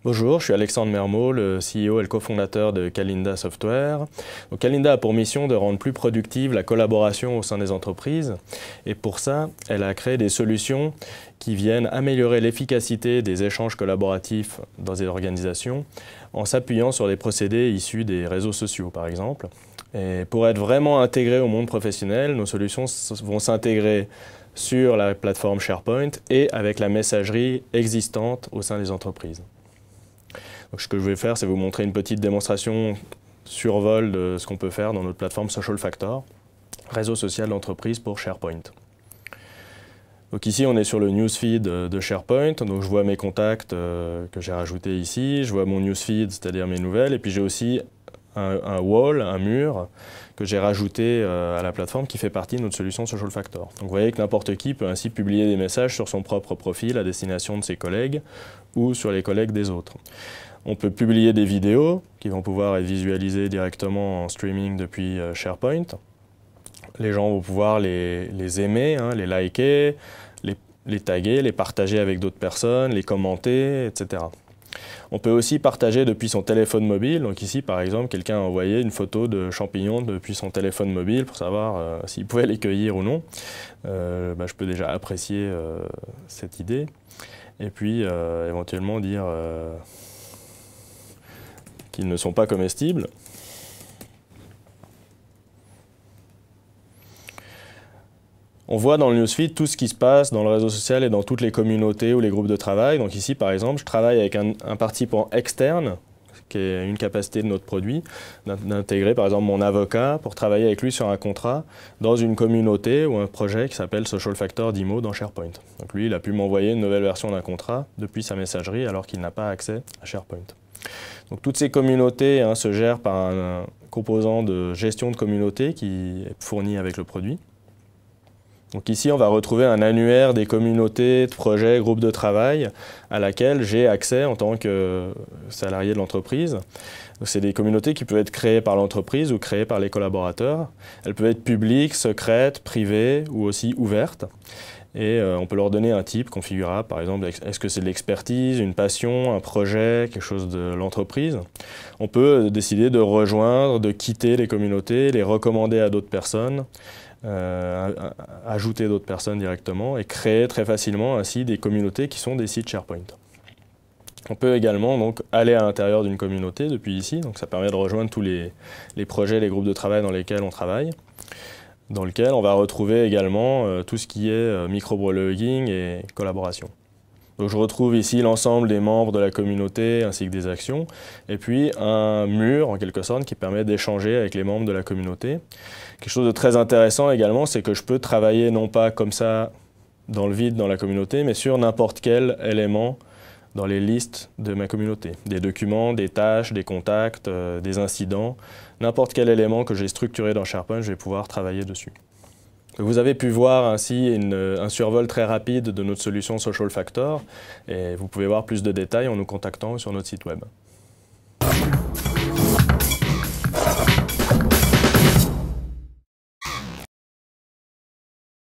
Bonjour, je suis Alexandre Mermeau, le CEO et le cofondateur de Calinda Software. Donc, Calinda a pour mission de rendre plus productive la collaboration au sein des entreprises. Et pour ça, elle a créé des solutions qui viennent améliorer l'efficacité des échanges collaboratifs dans les organisations en s'appuyant sur des procédés issus des réseaux sociaux, par exemple. Et pour être vraiment intégrés au monde professionnel, nos solutions vont s'intégrer sur la plateforme SharePoint et avec la messagerie existante au sein des entreprises. Donc, ce que je vais faire, c'est vous montrer une petite démonstration survol de ce qu'on peut faire dans notre plateforme Social Factor, réseau social d'entreprise pour SharePoint. Donc ici, on est sur le newsfeed de SharePoint. Donc je vois mes contacts que j'ai rajoutés ici, je vois mon newsfeed, c'est-à-dire mes nouvelles, et puis j'ai aussi un wall, un mur, que j'ai rajouté à la plateforme qui fait partie de notre solution Social Factor. Donc vous voyez que n'importe qui peut ainsi publier des messages sur son propre profil à destination de ses collègues ou sur les collègues des autres. On peut publier des vidéos qui vont pouvoir être visualisées directement en streaming depuis SharePoint. Les gens vont pouvoir les aimer, les liker, les taguer, les partager avec d'autres personnes, les commenter, etc. On peut aussi partager depuis son téléphone mobile. Donc ici, par exemple, quelqu'un a envoyé une photo de champignons depuis son téléphone mobile pour savoir s'il pouvait les cueillir ou non. Je peux déjà apprécier cette idée. Et puis, éventuellement dire qu'ils ne sont pas comestibles. On voit dans le newsfeed tout ce qui se passe dans le réseau social et dans toutes les communautés ou les groupes de travail. Donc ici, par exemple, je travaille avec un participant externe, qui est une capacité de notre produit, d'intégrer par exemple mon avocat pour travailler avec lui sur un contrat dans une communauté ou un projet qui s'appelle Social Factor Demo dans SharePoint. Donc lui, il a pu m'envoyer une nouvelle version d'un contrat depuis sa messagerie alors qu'il n'a pas accès à SharePoint. Donc toutes ces communautés se gèrent par un composant de gestion de communauté qui est fourni avec le produit. Donc ici, on va retrouver un annuaire des communautés, de projets, groupes de travail à laquelle j'ai accès en tant que salarié de l'entreprise. C'est des communautés qui peuvent être créées par l'entreprise ou créées par les collaborateurs. Elles peuvent être publiques, secrètes, privées ou aussi ouvertes. Et on peut leur donner un type configurable, par exemple, est-ce que c'est de l'expertise, une passion, un projet, quelque chose de l'entreprise. On peut décider de rejoindre, de quitter les communautés, les recommander à d'autres personnes, ajouter d'autres personnes directement et créer très facilement ainsi des communautés qui sont des sites SharePoint. On peut également donc aller à l'intérieur d'une communauté depuis ici, donc ça permet de rejoindre tous les projets, les groupes de travail dans lesquels on travaille, dans lequel on va retrouver également tout ce qui est microblogging et collaboration. Donc je retrouve ici l'ensemble des membres de la communauté ainsi que des actions, et puis un mur en quelque sorte qui permet d'échanger avec les membres de la communauté. Quelque chose de très intéressant également, c'est que je peux travailler non pas comme ça dans le vide dans la communauté, mais sur n'importe quel élément dans les listes de ma communauté. Des documents, des tâches, des contacts, des incidents, n'importe quel élément que j'ai structuré dans SharePoint, je vais pouvoir travailler dessus. Vous avez pu voir ainsi un survol très rapide de notre solution Social Factor et vous pouvez voir plus de détails en nous contactant sur notre site web.